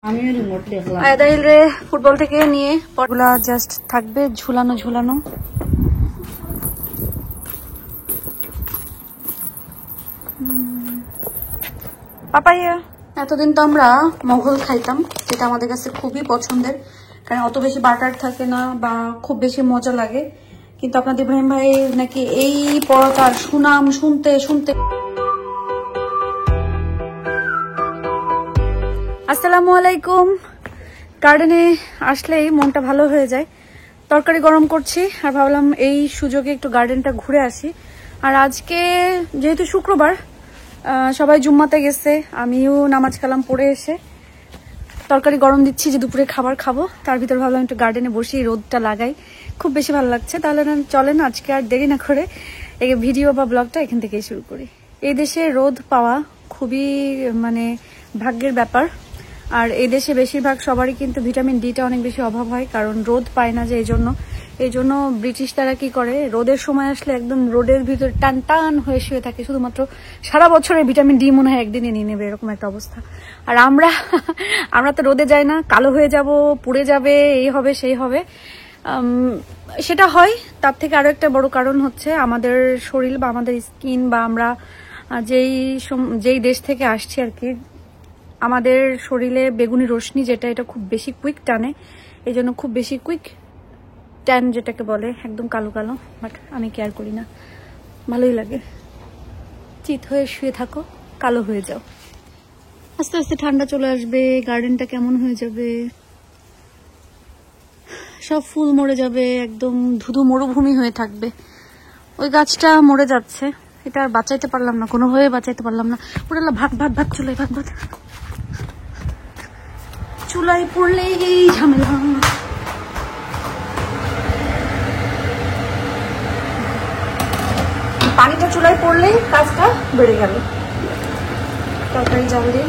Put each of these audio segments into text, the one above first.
আয়াদাইল রে ফুটবল থেকে নিয়ে পরগুলা জাস্ট থাকবে ঝুলানো ঝুলানো। পাপাইয়া এতদিন তো আমরা মোগল খাইতাম, যেটা আমাদের কাছে খুবই পছন্দের, কারণ অত বেশি বাটার থাকে না বা খুব বেশি মজা লাগে। কিন্তু আপনাদের ইব্রাহিম ভাই নাকি এই পরোটার সুনাম শুনতে শুনতে। আসসালামু আলাইকুম। গার্ডেনে আসলেই মনটা ভালো হয়ে যায়। তরকারি গরম করছি আর ভাবলাম এই সুযোগে একটু গার্ডেনটা ঘুরে আসি। আর আজকে যেহেতু শুক্রবার, সবাই জুম্মাতে গেছে, আমিও নামাজ কালাম পড়ে এসে তরকারি গরম দিচ্ছি যে দুপুরে খাবার খাবো। তার ভিতর ভাবলাম একটু গার্ডেনে বসে রোদটা লাগাই, খুব বেশি ভালো লাগছে। তাহলে চলেন আজকে আর দেরি না করে এই ভিডিও বা ব্লগটা এখান থেকেই শুরু করি। এই দেশে রোদ পাওয়া খুবই ভাগ্যের ব্যাপার। আর এই দেশে বেশিরভাগ সবারই কিন্তু ভিটামিন ডিটা অনেক বেশি অভাব হয়, কারণ রোদ পায় না যে। এই জন্য ব্রিটিশ তারা কি করে, রোদের সময় আসলে একদম রোদের ভিতর টান টান হয়ে শুয়ে থাকে, শুধুমাত্র সারা বছরের ভিটামিন ডি মনে হয় একদিনে নিয়ে নেবে, এরকম একটা অবস্থা। আর আমরা তো রোদে যাই না, কালো হয়ে যাব, পুড়ে যাবে, এই হবে সেই হবে, সেটা হয়। তার থেকে আরো একটা বড় কারণ হচ্ছে আমাদের শরীর বা আমাদের স্কিন বা আমরা যেই দেশ থেকে আসছি আর কি, আমাদের শরীরে বেগুনি রশ্মি যেটা, এটা খুব বেশি কুইক টানে। এই জন্য খুব বেশি কুইক ট্যান যেটাকে বলে, একদম কালো কালো। বাট আমি কেয়ার করি না, ভালোই লাগে। চিত হয়ে শুয়ে থাকো, কালো হয়ে যাও, আস্তে আস্তে ঠান্ডা চলে আসবে, গার্ডেনটা কেমন হয়ে যাবে, সব ফুল মরে যাবে, একদম ধুধু মরুভূমি হয়ে থাকবে। ওই গাছটা মরে যাচ্ছে, এটা আর বাঁচাইতে পারলাম না, কোনোভাবে বাঁচাইতে পারলাম না। পুরো ভাগ ভাগ ভাগ চুলাই ভাগ ভাগ, চুলাই পড়লেই এই ঝামেলা। পানিটা চুলায় পড়লেই কাজটা বেড়ে গেল। তরকারি জাল দিয়ে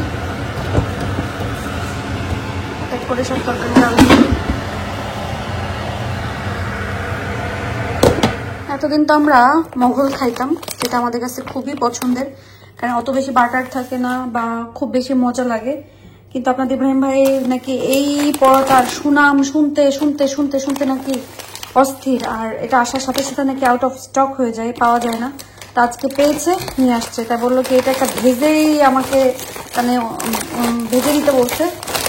এক করে সব তরকারি জাল দিয়ে। এতদিন তো আমরা মোগল খাইতাম, যেটা আমাদের কাছে খুবই পছন্দের, কারণ অত বেশি বাটার থাকে না বা খুব বেশি মজা লাগে। কিন্তু আপনাদের ইব্রাহিম ভাই নাকি এই পরোটার সুনাম শুনতে শুনতে শুনতে শুনতে নাকি অস্থির। আর এটা আসার সাথে সাথে নাকি আউট অফ স্টক হয়ে যায়, পাওয়া যায় না। তা আজকে পেয়েছে, নিয়ে আসছে। তাই বললো কি এটা একটা ভেজেই আমাকে ভেজে দিতে বলছে,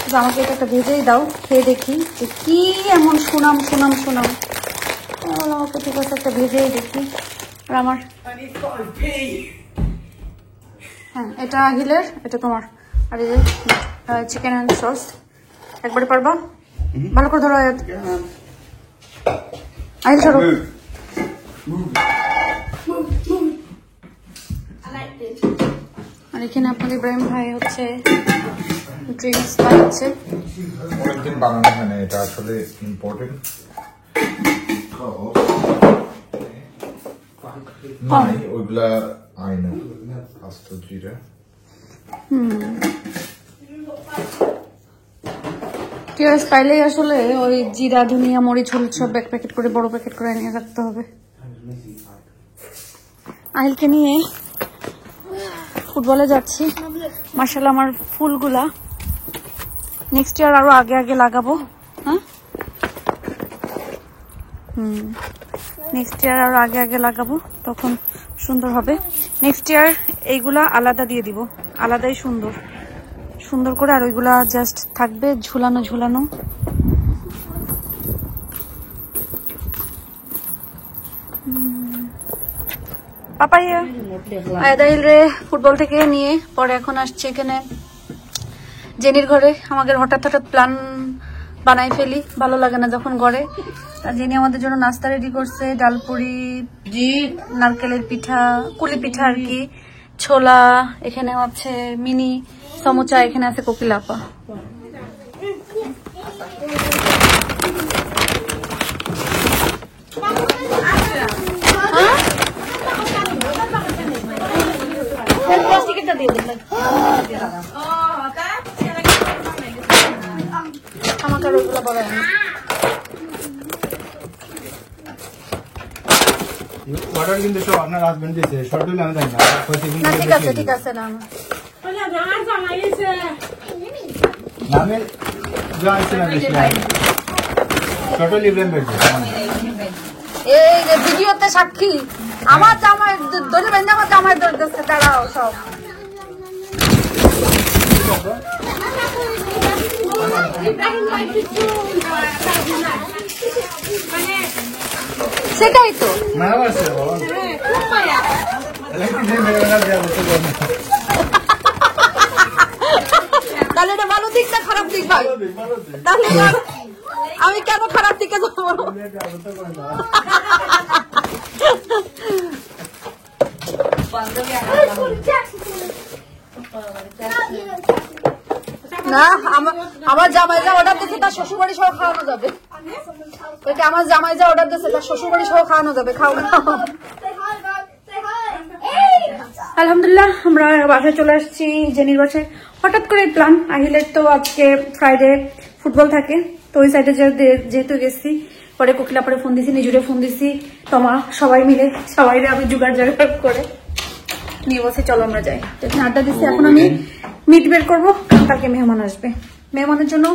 যে আমাকে এটা একটা ভেজেই দাও, খেয়ে দেখি যে কি এমন সুনাম সুনাম সুনাম। আমাকে ঠিক আছে, একটা ভেজেই দেখি। আর আমার হ্যাঁ, এটা আহিলের, এটা তোমার। আর এই যে চিকেন অ্যান্ড সস একবারে পারবা? ভালো করে ধরো আহিল, সরো। আর এখানে আপনাদের ইব্রাহিম ভাই হচ্ছে ড্রিঙ্কস বানাচ্ছে। অনেকদিন বানানো হয় না, এটা আসলে ইম্পর্টেন্ট। ওইগুলা আয়না আস্ত জিরা। টিআরএস পাইলেই আসলে ওই জিরা ধনিয়া মরিচ হলুদ সব এক প্যাকেট করে, বড় প্যাকেট করে এনে রাখতে হবে। আহিলকে নিয়ে ফুটবলে যাচ্ছি। মাশাআল্লাহ আমার ফুলগুলা নেক্সট ইয়ার আরো আগে আগে লাগাবো। হ্যাঁ, নেক্সট ইয়ার আরো আগে আগে লাগাবো, তখন সুন্দর হবে। নেক্সট ইয়ার এইগুলা আলাদা দিয়ে দিব, আলাদাই সুন্দর সুন্দর করে। আর ওইগুলা জাস্ট থাকবে ঝুলানো ঝুলানো। পাপাইয়া আয়াদাইল রে ফুটবল থেকে নিয়ে পরে এখন আসছে এখানে জেনির ঘরে। আমাদের হঠাৎ হঠাৎ প্ল্যান বানাই ফেলি, ভালো লাগে না যখন ঘরে। আর জেনি আমাদের জন্য নাস্তা রেডি করছে, ডালপুরি, নারকেলের পিঠা, কুলি পিঠা আর কি, ছোলা, এখানে হচ্ছে মিনি সমোচা, এখানে আছে কোকিলাপা। আমাকে আর ওগুলো বলা হয় না। অর্ডার কিন্তু সব আপনার হাজবেন্ড দিয়েছে, শর্ট হলে আমি জানি না। ঠিক আছে ঠিক আছে, না নামে জানছেন না ছোট লিব্রেম বেড এই যে ভিডিওতে সাক্ষী আমার জামাই ধরে বেঁধে আমার জামাই ধরতেছে দাঁড়াও সব সেটাই তো মায়া আছে তাহলে এটা ভালো দিক না খারাপ দিক ভাই তাহলে আমি কেন খারাপ দিকে যাবো না আমার জামাই যা অর্ডার দিচ্ছে তার শ্বশুরবাড়ি সহ খাওয়ানো যাবে এটা আমার জামাই যা অর্ডার দিচ্ছে তার শ্বশুরবাড়ি সহ খাওয়ানো যাবে খাও আলহামদুলিল্লাহ আমরা বাসায় চলে আসছি জেনির বাসায় হঠাৎ করে প্ল্যান আহিলের তো আজকে ফ্রাইডে ফুটবল থাকে তো ওই সাইডে যেহেতু গেছি পরে কোকিলা পরে ফোন দিছি নিজুরে ফোন দিছি তোমা সবাই মিলে সবাই আমি জোগাড় করে নিয়ে বসে চলো আমরা যাই তো এখানে আড্ডা দিচ্ছি এখন আমি মিট বের করবো কালকে মেহমান আসবে মেহমানের জন্য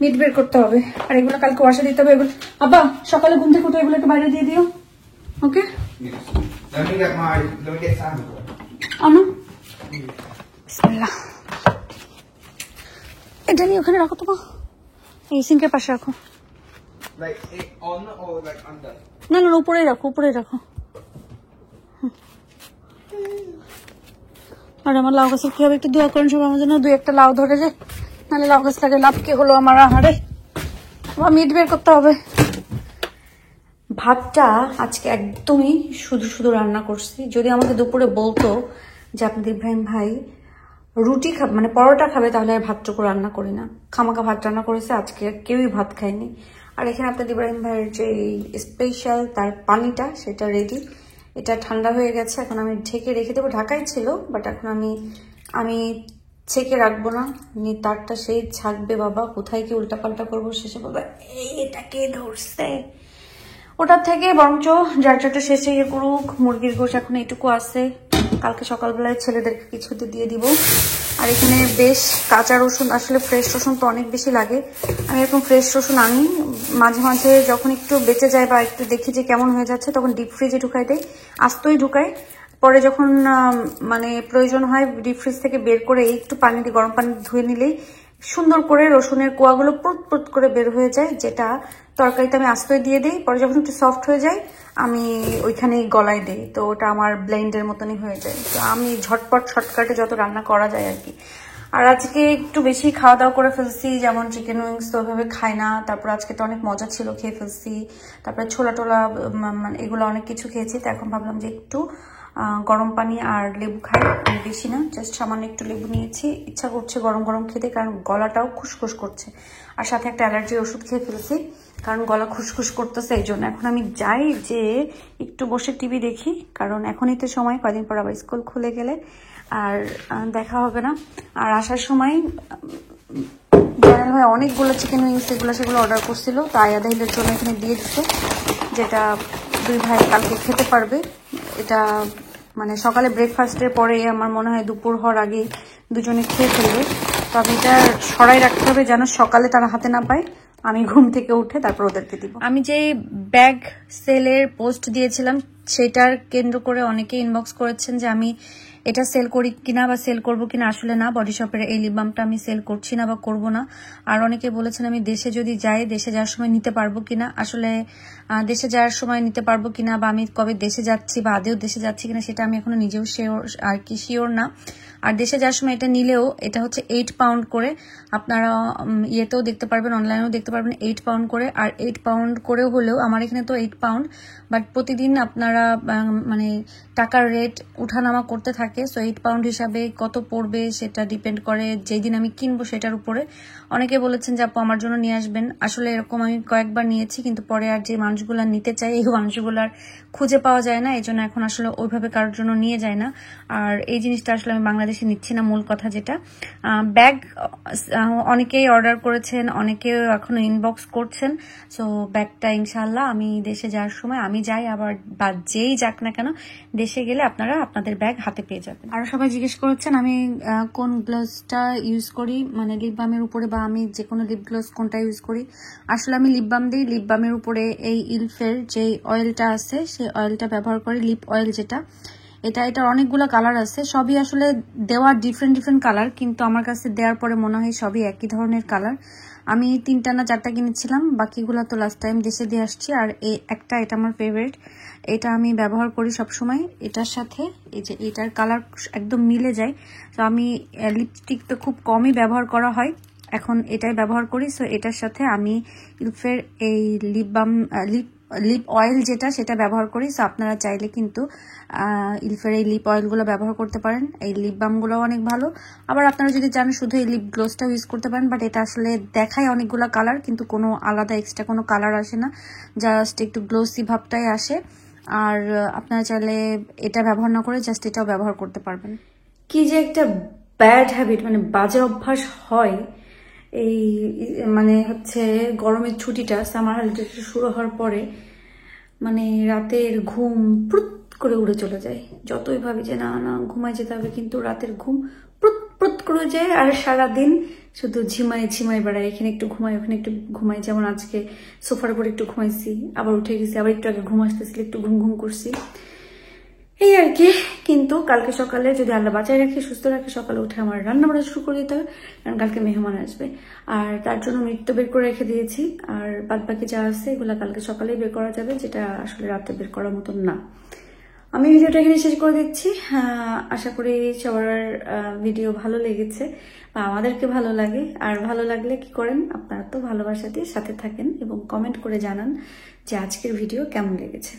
মিট বের করতে হবে আর এগুলো কালকে ওয়াশে দিতে হবে এগুলো আব্বা সকালে ঘুম থেকে উঠে এগুলো একটু বাইরে দিয়ে দিও ওকে আনো বিসমিল্লাহ এটা নিয়ে ওখানে রাখো তোমা এই সিঙ্কের পাশে রাখো না না উপরেই রাখো আর আমার লাউ গাছের কি হবে একটু দোয়া করেন সব আমার জন্য 2-1টা লাউ ধরে যায় নাহলে লাউ গাছ লাগে লাভ কি হলো আমার আহারে মিট বের করতে হবে ভাতটা আজকে একদমই শুধু রান্না করছি যদি আমাকে দুপুরে বলতো যে আপনাদের ইব্রাহিম ভাই রুটি খাবে মানে পরোটা খাবে তাহলে আর ভাতটুকু রান্না করি না খামাকা ভাত রান্না করেছে আজকে কেউই ভাত খায়নি আর এখানে আপনাদের ইব্রাহিম ভাইয়ের যে স্পেশাল তার পানিটা সেটা রেডি এটা ঠান্ডা হয়ে গেছে এখন আমি ঢেকে রেখে দেবো ঢাকাই ছিল বাট এখন আমি ছেঁকে রাখবো না তারটা সেই ছাকবে বাবা কোথায় কি উল্টাপাল্টা করবো শেষে বাবা এটাকে ধরছে ওটার থেকে বরঞ্চ যার যারটা শেষে ইয়ে করুক মুরগির গোশ এখন এইটুকু আছে কালকে সকালবেলায় ছেলেদেরকে কিছুতে দিয়ে দিব আর এখানে বেশ কাঁচা রসুন আসলে ফ্রেশ রসুন তো অনেক বেশি লাগে আমি এরকম ফ্রেশ রসুন আনি মাঝে মাঝে যখন একটু বেঁচে যায় বা একটু দেখি যে কেমন হয়ে যাচ্ছে তখন ডিপ ফ্রিজে ঢুকাই দেয় আস্তই ঢুকাই পরে যখন মানে প্রয়োজন হয় ডিপ ফ্রিজ থেকে বের করে একটু পানি দিয়ে গরম পানি ধুয়ে নিলেই সুন্দর করে রসুনের কোয়াগুলো পুরুত করে বের হয়ে যায় যেটা তরকারিতে আমি আস্তই দিয়ে দিই পরে যখন একটু সফট হয়ে যায় আমি ওইখানেই গলায় দিই তো ওটা আমার ব্লেন্ডের মতনই হয়ে যায় তো আমি ঝটপট শর্টকাটে যত রান্না করা যায় আর কি আর আজকে একটু বেশি খাওয়া দাওয়া করে ফেলছি যেমন চিকেন উইংস তো ওইভাবে খাই না তারপর আজকে তো অনেক মজা ছিল খেয়ে ফেলছি তারপরে ছোলা টোলা মানে এগুলো অনেক কিছু খেয়েছি তো এখন ভাবলাম যে একটু গরম পানি আর লেবু খাই আমি বেশি না জাস্ট সামান্য একটু লেবু নিয়েছি ইচ্ছা করছে গরম গরম খেতে কারণ গলাটাও খুসখুস করছে আর সাথে একটা অ্যালার্জির ওষুধ খেয়ে ফেলেছি কারণ গলা খুসখুস করতেছে এই জন্য এখন আমি যাই যে একটু বসে টিভি দেখি কারণ এখনই তো সময় কদিন পর আবার স্কুল খুলে গেলে আর দেখা হবে না আর আসার সময় জানাল ভাই অনেকগুলো চিকেন উইংস সেগুলো অর্ডার করছিল তো আয়াদাহিলের জন্য এখানে দিয়ে দিচ্ছে যেটা দুই ভাই কালকে খেতে পারবে এটা মানে সকালে ব্রেকফাস্টের পরে আমার মনে হয় দুপুর হওয়ার আগে দুজনে খেয়ে ফেলবে তো আমি এটা সরাই রাখতে হবে যেন সকালে তারা হাতে না পায় আমি ঘুম থেকে উঠে তারপর ওদেরকে দিব আমি যে ব্যাগ সেলের পোস্ট দিয়েছিলাম সেটার কেন্দ্র করে অনেকে ইনবক্স করেছেন যে আমি এটা সেল করি কিনা বা সেল করবো কিনা আসলে না বডি শপের এই লিপ বামটা আমি সেল করছি না বা করব না আর অনেকে বলেছেন আমি দেশে যদি যাই দেশে যাওয়ার সময় নিতে পারবো কিনা আসলে দেশে যাওয়ার সময় নিতে পারবো কিনা বা আমি কবে দেশে যাচ্ছি বা আদেও দেশে যাচ্ছি কিনা সেটা আমি এখনো নিজেও শিওর না আর দেশে যাওয়ার সময় এটা নিলেও এটা হচ্ছে 8 পাউন্ড করে আপনারা ইয়েতেও দেখতে পারবেন অনলাইনেও দেখতে পারবেন 8 পাউন্ড করে আর 8 পাউন্ড করেও হলেও আমার এখানে তো 8 পাউন্ড বাট প্রতিদিন আপনারা মানে টাকার রেট উঠানামা করতে থাকে সো 8 পাউন্ড হিসাবে কত পড়বে সেটা ডিপেন্ড করে যেই দিন আমি কিনবো সেটার উপরে অনেকে বলেছেন যে আপু আমার জন্য নিয়ে আসবেন আসলে এরকম আমি কয়েকবার নিয়েছি কিন্তু পরে আর যে মানুষগুলো নিতে চাই এই মানুষগুলার খুঁজে পাওয়া যায় না এই জন্য এখন আসলে ওইভাবে কারোর জন্য নিয়ে যায় না আর এই জিনিসটা আসলে আমি বাংলাদেশে নিচ্ছি না মূল কথা যেটা ব্যাগ অনেকেই অর্ডার করেছেন অনেকে এখনো ইনবক্স করছেন সো ব্যাগটা ইনশাল্লাহ আমি দেশে যাওয়ার সময় আমি যাই আবার বা যেই যাক না কেন দেশে গেলে আপনারা আপনাদের ব্যাগ হাতে পেয়ে যাবেন যাবে। আর সবাই জিজ্ঞেস করছেন আমি কোন গ্লোভসটা ইউজ করি, মানে লিপ বামের উপরে, বা আমি যে কোনো লিপ গ্লোভস কোনটা ইউজ করি। আসলে আমি লিপ বাম দিই, লিপ বামের উপরে এই ইলফের যে অয়েলটা আছে সেই অয়েলটা ব্যবহার করি, লিপ অয়েল যেটা। এটার অনেকগুলো কালার আছে, সবই আসলে দেওয়ার ডিফারেন্ট কালার, কিন্তু আমার কাছে দেওয়ার পরে মনে হয় সবই একই ধরনের কালার। আমি 3টা না 4টা কিনেছিলাম, বাকিগুলো তো লাস্ট টাইম দেশে দিয়ে আসছি। আর এটা আমার ফেভারিট, এটা আমি ব্যবহার করি সব সময়। এটার সাথে এই যে এটার কালার একদম মিলে যায়। তো আমি লিপস্টিক তো খুব কমই ব্যবহার করা হয়, এখন এটাই ব্যবহার করি। সো এটার সাথে আমি ইলফের এই লিপ অয়েল যেটা সেটা ব্যবহার করি। সো আপনারা চাইলে কিন্তু ইলফের এই লিপ অয়েলগুলো ব্যবহার করতে পারেন। এই লিপ বামগুলো অনেক ভালো। আবার আপনারা যদি চান শুধু এই লিপ গ্লোসটা ইউজ করতে পারেন, বাট এটা আসলে দেখায় অনেকগুলো কালার, কিন্তু কোনো আলাদা এক্সট্রা কোনো কালার আসে না, জাস্ট একটু গ্লোসি ভাবটাই আসে। আর আপনারা চাইলে এটা ব্যবহার না করে জাস্ট এটাও ব্যবহার করতে পারবেন। কি যে একটা ব্যাড হ্যাবিট, মানে বাজে অভ্যাস হয় এই, মানে হচ্ছে গরমের ছুটিটা, সামার হলিডে শুরু হওয়ার পরে, মানে রাতের ঘুম প্রুত করে উড়ে চলে যায়। যতই ভাবি যে না না ঘুমায় যেতে হবে, কিন্তু রাতের ঘুম প্রুত প্রুত করে যায়। আর সারাদিন শুধু ঝিমাই বেড়ায়, এখানে একটু ঘুমাই ওখানে একটু ঘুমাই। যেমন আজকে সোফার উপর একটু ঘুমাইছি, আবার উঠে গেছি, আবার একটু আগে ঘুম আসতেছিল, একটু ঘুম করছি, এই আর কি। কিন্তু কালকে সকালে যদি আল্লাহ বাঁচায় রাখে, সুস্থ রাখে, সকালে উঠে আমার রান্না বাড়া শুরু করে দিতে হবে, কারণ কালকে মেহমান আসবে। আর তার জন্য মিট বের করে রেখে দিয়েছি, আর বাদ বাকি যা আছে এগুলো কালকে সকালেই বের করা যাবে, যেটা আসলে রাতে বের করার মতন না। আমি ভিডিওটা এখানে শেষ করে দিচ্ছি। আশা করি সবার ভিডিও ভালো লেগেছে, বা আমাদেরকে ভালো লাগে। আর ভালো লাগলে কি করেন, আপনারা তো ভালোবাসা দিয়ে সাথে থাকেন এবং কমেন্ট করে জানান যে আজকের ভিডিও কেমন লেগেছে।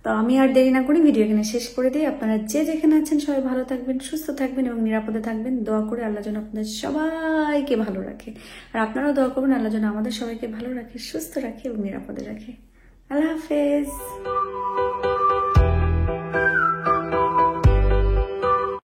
তো আমি আর দেরি না করি ভিডিও এখানে শেষ করে দিই। আপনারা যে যেখানে আছেন সবাই ভালো থাকবেন, সুস্থ থাকবেন এবং নিরাপদে থাকবেন। দোয়া করে আল্লাহ যেন আপনাদের সবাইকে ভালো রাখে, আর আপনারাও দোয়া করবেন আল্লাহ যেন আমাদের সবাইকে ভালো রাখে, সুস্থ রাখে এবং নিরাপদে রাখে। আল্লাহ হাফেজ।